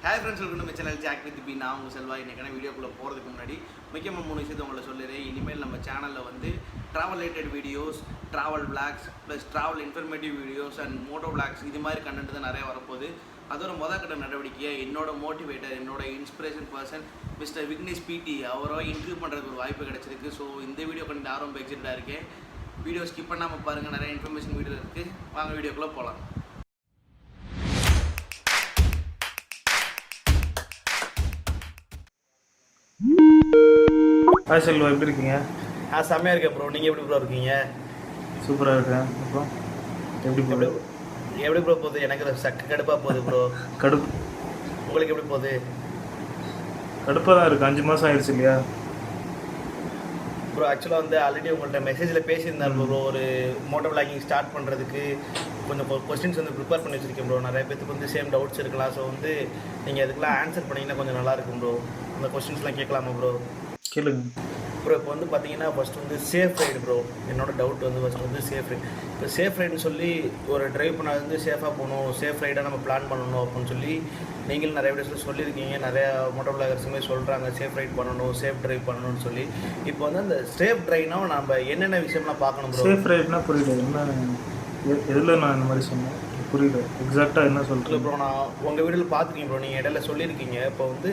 Hi friends, welcome to my channel ஜாக்வித்பீ. நான் உங்கள் செல்வா. இன்றைக்கான வீடியோக்குள்ளே போகிறதுக்கு முன்னாடி முக்கியமாக 3 விஷயத்தை உங்களை சொல்லிடுறேன். இனிமேல் நம்ம சேனலில் வந்து travel related videos, travel vlogs, plus travel informative videos and moto vlogs இது மாதிரி கண்டென்ட் தான் நிறையா வரப்போகுது. அதோட கட்ட நடவடிக்கையாக என்னோட மோட்டிவேட்டர், என்னோட இன்ஸ்பிரேஷன் பர்சன் மிஸ்டர் விக்னேஷ் பிடி அவரோ இன்டர்வியூ பண்ணுறதுக்கு ஒரு வாய்ப்பு கிடச்சிருக்கு. ஸோ இந்த வீடியோ கண்டு ரொம்ப எக்ஸைட்டாக இருக்கேன். வீடியோ ஸ்கிப் பண்ணாமல் பாருங்கள், நிறைய இன்ஃபர்மேஷன் வீடியோ இருக்குது. வாங்க வீடியோக்குள்ளே போகலாம். ஹாய் செல்வா, எப்படி இருக்கீங்க? செம்மையாக இருக்கேன் ப்ரோ. நீங்கள் எப்படி ப்ரோ இருக்கீங்க? சூப்பராக இருக்கேன். அப்புறம் எப்படி ப்ரோ போகுது? எனக்கு கடுப்பாக போகுது ப்ரோ. கடுப்பு. உங்களுக்கு எப்படி போகுது? கடுப்பாக தான் இருக்குது. 5 மாதம் ஆயிடுச்சு இல்லையா ப்ரோ? ஆக்சுவலாக வந்து ஆல்ரெடி உங்கள்கிட்ட மெசேஜில் பேசியிருந்தேன் ப்ரோ. ஒரு மோட்டோ விளாகிங் ஸ்டார்ட் பண்ணுறதுக்கு கொஞ்சம் கொஸ்டின்ஸ் வந்து ப்ரிப்பேர் பண்ணி வச்சுருக்கேன் ப்ரோ. நிறைய பேருக்கு வந்து சேம் டவுட்ஸ் இருக்கலாம். ஸோ வந்து நீங்கள் அதுக்கெலாம் ஆன்சர் பண்ணிங்கன்னா கொஞ்சம் நல்லாயிருக்கும் ப்ரோ. அந்த கொஸ்டின்ஸ்லாம் கேட்கலாமா ப்ரோ? கேளுங்க ப்ரோ. இப்போ வந்து பார்த்தீங்கன்னா ஃபஸ்ட்டு வந்து சேஃப் ரைடு ப்ரோ. என்னோட டவுட் வந்து ஃபஸ்ட்டு வந்து சேஃப் ரைடு. இப்போ சேஃப் ரைடுன்னு சொல்லி ஒரு ட்ரைவ் பண்ணால் வந்து சேஃபாக போகணும், சேஃப் ரைடாக நம்ம பிளான் பண்ணணும் அப்படின்னு சொல்லி நீங்களும் நிறைய வீடியோஸில் சொல்லியிருக்கீங்க. நிறையா மோட்டோ விளாகர்ஸுமே சொல்கிறாங்க சேஃப் ரைட் பண்ணணும், சேஃப் ட்ரைவ் பண்ணணும்னு சொல்லி. இப்போ வந்து அந்த சேஃப் ட்ரைவ்னா நம்ம என்னென்ன விஷயம்லாம் பார்க்கணும் ப்ரோ? சேஃப் ரைட்னா புரியல, என்ன எதில் நான் இந்த மாதிரி சொன்னேன் புரியல, எக்ஸாக்டாக என்ன சொல்கிறேன் ப்ரோ? நான் உங்கள் வீடியோவில் பார்த்துருக்கீங்க ப்ரோ, நீங்கள் இடையில சொல்லியிருக்கீங்க. இப்போ வந்து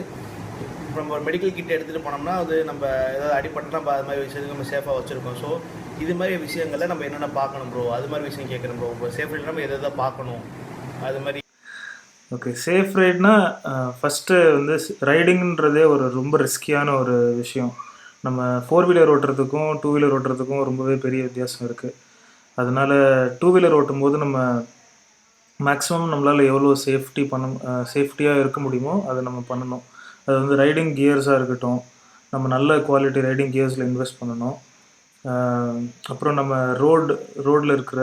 நம்ம ஒரு மெடிக்கல் கிட் எடுத்துகிட்டு போனோம்னா அது நம்ம ஏதாவது அடிப்பட்டு நம்ம அது மாதிரி விஷயத்துக்கு நம்ம சேஃபாக வச்சுருக்கோம். ஸோ இது மாதிரி விஷயங்களில் நம்ம என்னென்ன பார்க்கணும் ப்ரோ? அது மாதிரி விஷயம் கேட்குறோம் ப்ரோ. இப்போ சேஃப் ரைட் நம்ம எதை பார்க்கணும் அது மாதிரி? ஓகே, சேஃப் ரைட்னா ஃபஸ்ட்டு வந்து ரைடிங்கிறதே ஒரு ரொம்ப ரிஸ்கியான ஒரு விஷயம். நம்ம 4 வீலர் ஓட்டுறதுக்கும் 2 வீலர் ஓட்டுறதுக்கும் ரொம்பவே பெரிய வித்தியாசம் இருக்குது. அதனால் 2 வீலர் ஓட்டும் போது நம்ம மேக்ஸிமம் நம்மளால் எவ்வளோ சேஃப்டியாக இருக்க முடியுமோ அதை நம்ம பண்ணணும். அது வந்து ரைடிங் கியர்ஸாக இருக்கட்டும், நம்ம நல்ல குவாலிட்டி ரைடிங் கியர்ஸில் இன்வெஸ்ட் பண்ணணும். அப்புறம் நம்ம ரோடில் இருக்கிற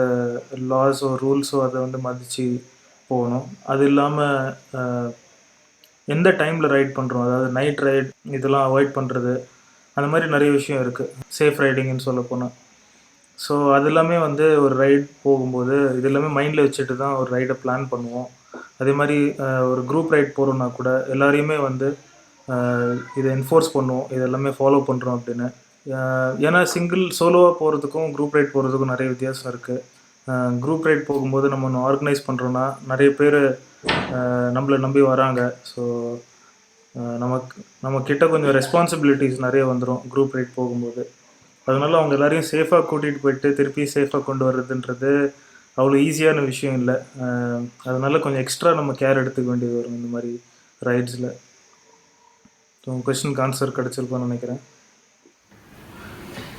லாஸோ ரூல்ஸோ அதை வந்து மதித்து போகணும். அது இல்லாமல் எந்த டைமில் ரைட் பண்ணுறோம், அதாவது நைட் ரைட் இதெல்லாம் அவாய்ட் பண்ணுறது, அந்த மாதிரி நிறைய விஷயம் இருக்குது சேஃப் ரைடிங்னு சொல்ல போனால். ஸோ அது எல்லாமே வந்து ஒரு ரைட் போகும்போது இது எல்லாமே மைண்டில் வச்சுட்டு தான் ஒரு ரைடை பிளான் பண்ணுவோம். அதே மாதிரி ஒரு குரூப் ரைட் போகிறோன்னா கூட எல்லாரையுமே வந்து இதை என்ஃபோர்ஸ் பண்ணுவோம், இதெல்லாமே ஃபாலோ பண்ணுறோம் அப்படின்னு. ஏன்னா சோலோவாக போகிறதுக்கும் குரூப் ரைட் போகிறதுக்கும் நிறைய வித்தியாசம் இருக்குது. குரூப் ரைட் போகும்போது நம்ம ஒன்று ஆர்கனைஸ் பண்ணுறோன்னா நிறைய பேர் நம்மளை நம்பி வராங்க. ஸோ நம்மக்கிட்ட கொஞ்சம் ரெஸ்பான்சிபிலிட்டிஸ் நிறைய வந்துடும் குரூப் ரைட் போகும்போது. அதனால அவங்க எல்லாரையும் சேஃபாக கூட்டிகிட்டு போயிட்டு திருப்பி சேஃபாக கொண்டு வர்றதுன்றது அவ்வளோ ஈஸியான விஷயம் இல்லை. அதனால கொஞ்சம் எக்ஸ்ட்ரா நம்ம கேர் எடுத்துக்க வேண்டியது வரும் இந்த மாதிரி ரைட்ஸில். ஸோ உங்கள் கொஸ்டினுக்கு ஆன்சர் கிடச்சிருக்கோன்னு நினைக்கிறேன்.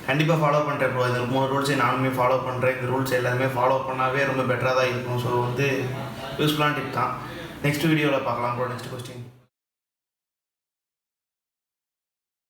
கண்டிப்பாக ஃபாலோ பண்ணுறேன் ப்ரோ. இந்த 3 ரூல்ஸை நானுமே ஃபாலோ பண்ணுறேன். இந்த ரூல்ஸ் எல்லாமே ஃபாலோ பண்ணாவே ரொம்ப பெட்டராக தான் இருக்கும். ஸோ வந்து யூஸ்ஃபுல்லான டிப் தான். நெக்ஸ்ட் வீடியோவில் பார்க்கலாம் ப்ரோ. Next question.